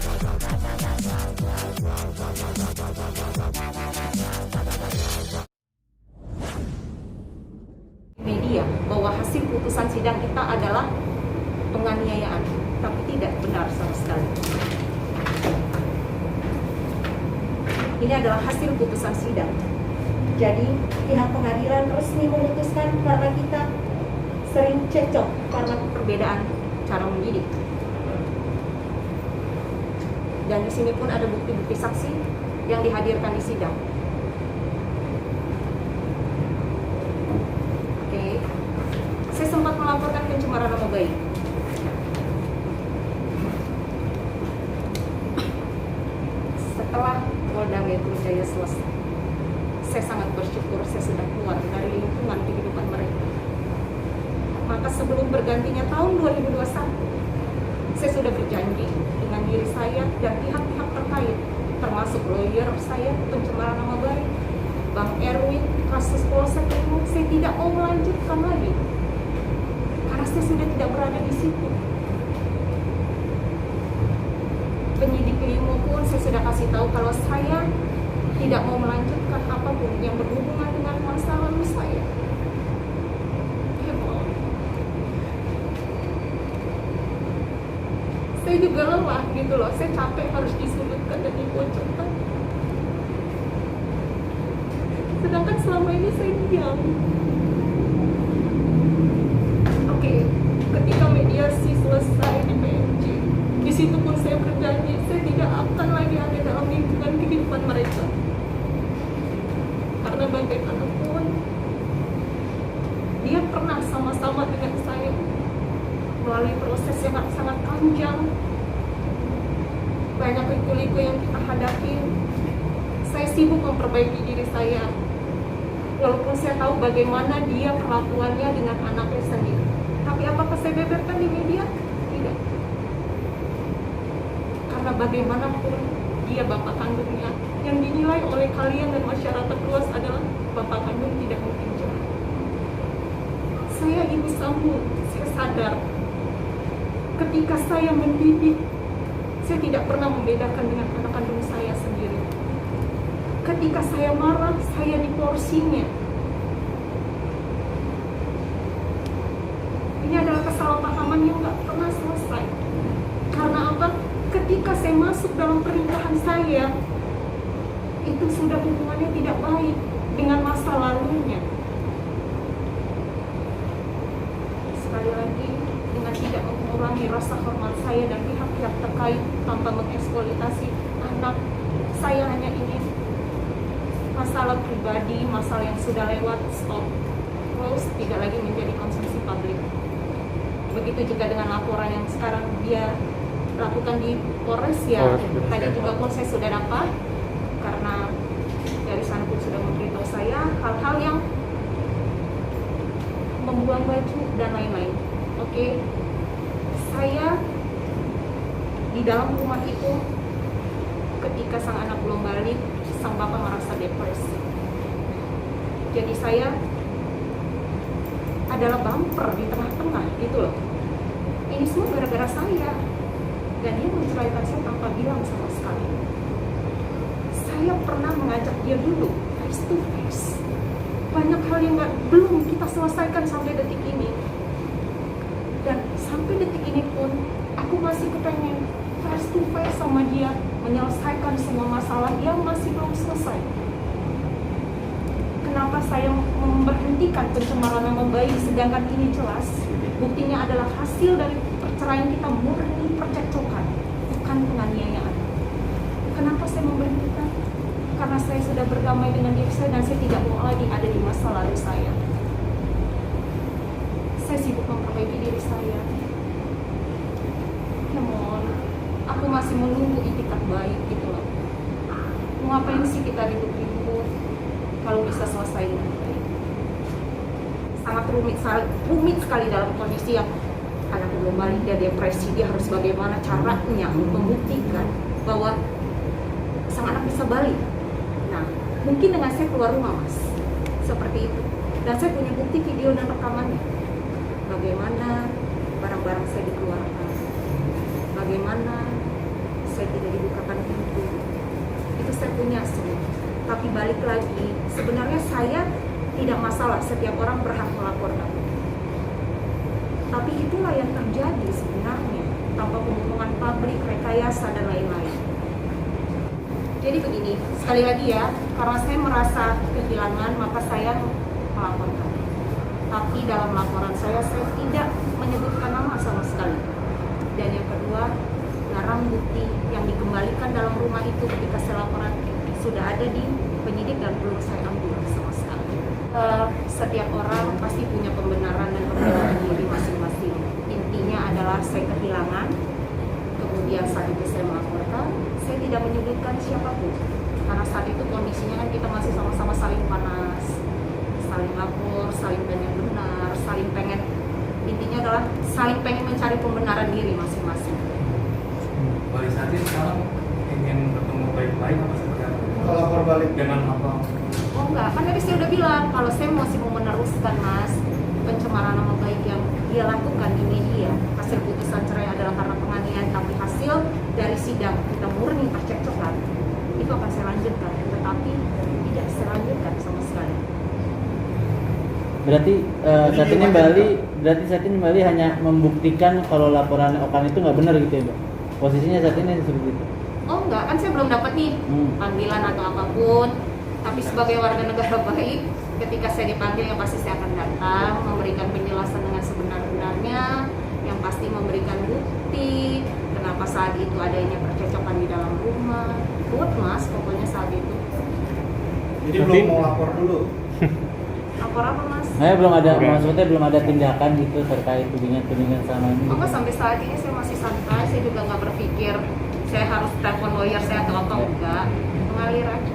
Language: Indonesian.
Media bahwa hasil putusan sidang kita adalah penganiayaan, tapi tidak benar sama sekali. Ini adalah hasil putusan sidang. Jadi pihak pengadilan resmi memutuskan karena kita sering cekcok karena perbedaan cara mendidik. Dan di sini pun ada bukti-bukti saksi yang dihadirkan di sidang. Oke, saya sempat melaporkan pencemaran nama baik. Setelah Polda Metro Jaya selesai, saya sangat bersyukur saya sudah keluar dari lingkungan kehidupan mereka. Maka sebelum bergantinya tahun 2021, saya sudah berjanji dengan diri saya dan pihak-pihak terkait, termasuk lawyer saya, pencemaran nama baik, Bang Erwin, kasus Polsek Limo, saya tidak mau melanjutkan lagi karena saya sudah tidak berada di situ. Penyidik Limo pun saya sudah kasih tahu kalau saya tidak mau melanjutkan apapun yang berhubungan dengan masa lalu saya. Saya juga lelah gitu loh, saya capek harus disudutkan dan dipojokkan. Sedangkan selama ini saya diam. Oke, ketika mediasi selesai di PMJ, di situ pun saya berjanji saya tidak akan lagi ada dalam lingkungan kehidupan mereka. Karena bagaimanapun dia pernah sama-sama dengan saya melalui proses yang sangat panjang, banyak liku-liku yang kita hadapi. Saya sibuk memperbaiki diri saya, walaupun saya tahu bagaimana dia perlakuannya dengan anaknya sendiri. Tapi apakah saya beberkan di media? Tidak. Karena bagaimanapun dia bapak kandungnya, yang dinilai oleh kalian dan masyarakat luas adalah bapak kandung tidak mungkin jahat. Saya ibu sambung, saya sadar ketika saya mendidik, saya tidak pernah membedakan dengan anak kandung saya sendiri. Ketika saya marah, saya diporsinya. Ini adalah kesalahpahaman yang gak pernah selesai. Karena apa? Ketika saya masuk dalam pernikahan saya, itu sudah hubungannya tidak baik dengan masa lalunya. Sekali lagi, dengan tidak mengurangi rasa hormat saya dan pihak-pihak terkait tanpa mengeksploitasi anak, saya hanya ingin masalah pribadi, masalah yang sudah lewat, stop, close, tidak lagi menjadi konsumsi publik. Begitu juga dengan laporan yang sekarang dia lakukan di Polres ya. Tadi juga pun saya sudah dapat, karena dari sana pun sudah memberitahu saya hal-hal yang membuang baju dan lain-lain. Oke, saya di dalam rumah itu ketika sang anak belum balik, sang bapak merasa depresi. Jadi saya adalah bumper di tengah-tengah gitu loh. Ini semua gara-gara saya. Dan dia menceraikan saya tanpa bilang sama sekali. Saya pernah mengajak dia dulu face to face. Banyak hal yang belum kita selesaikan sampai detik ini. Dan sampai detik ini pun aku masih kepengen face to face sama dia, menyelesaikan semua masalah yang masih belum selesai. Kenapa saya memberhentikan pencemaran nama baik, sedangkan ini jelas buktinya adalah hasil dari perceraian kita murni percekcokan, bukan penganiayaan. Kenapa saya memberhentikan? Karena saya sudah berdamai dengan diri saya dan saya tidak mau lagi ada di masa lalu saya. Saya sibuk memperbaiki diri saya. Ya mohon, aku masih menunggu itikat baik gitu loh. Mau ngapain sih kita ribut-ribut kalau bisa selesai dengan baik? Sangat rumit sekali dalam kondisi yang anak belum balik, dia depresi, dia harus bagaimana caranya membuktikan bahwa sang anak bisa balik. Nah, mungkin dengan saya keluar rumah mas, seperti itu. Dan saya punya bukti video dan rekamannya. Bagaimana barang-barang saya dikeluarkan, bagaimana saya saja dibukakan pintu. Itu saya punya semua. Tapi balik lagi, sebenarnya saya tidak masalah setiap orang berhak melaporkan. Tapi itulah yang terjadi sebenarnya, tanpa pembohongan publik, rekayasa, dan lain-lain. Jadi begini, sekali lagi ya, karena saya merasa kehilangan, maka saya melaporkan. Tapi dalam laporan saya tidak menyebutkan nama sama sekali. Dan yang kedua, barang bukti yang dikembalikan dalam rumah itu ketika saya laporan sudah ada di penyidik dan belum saya ambil sama sekali. Setiap orang pasti punya pembenaran dan pembenaran diri masing-masing. Intinya adalah saya kehilangan, kemudian saat itu saya melaporkan, saya tidak menyebutkan siapapun. Karena saat itu kondisinya kan kita masih sama-sama saling panas, saling lapor, saling pengen benar, saling pengen, intinya adalah saling pengen mencari pembenaran diri masing-masing. Mbak Lisati sekarang ingin bertemu baik-baik apa seperti apa? Kalau lapor balik Dengan apa? Oh enggak, kan tadi saya udah bilang kalau saya masih mau meneruskan mas pencemaran nama baik yang dia lakukan di media. Hasil putusan cerai adalah karena penganiayaan, tapi hasil dari sidang kita murni percekcokan, itu akan saya lanjutkan, tetapi tidak saya lanjutkan sama sekali. Berarti saat ini Mbak Ali hanya membuktikan kalau laporan Okan itu nggak benar gitu ya, Mbak? Posisinya saat ini seperti itu. Oh enggak, kan saya belum dapat nih panggilan atau apapun. Tapi sebagai warga negara baik, ketika saya dipanggil yang pasti saya akan datang, memberikan penjelasan dengan sebenar-benarnya, yang pasti memberikan bukti kenapa saat itu adanya percekcokan di dalam rumah. Kuat mas, pokoknya saat itu. Jadi belum mau lapor dulu. Lapor apa mas? Belum ada, maksudnya belum ada tindakan gitu terkait tudingan-tudingan sama ini. Oh enggak, sampai saat ini saya masih santai, saya juga nggak berpikir saya harus telepon lawyer saya atau apa, enggak. Mengalir aja.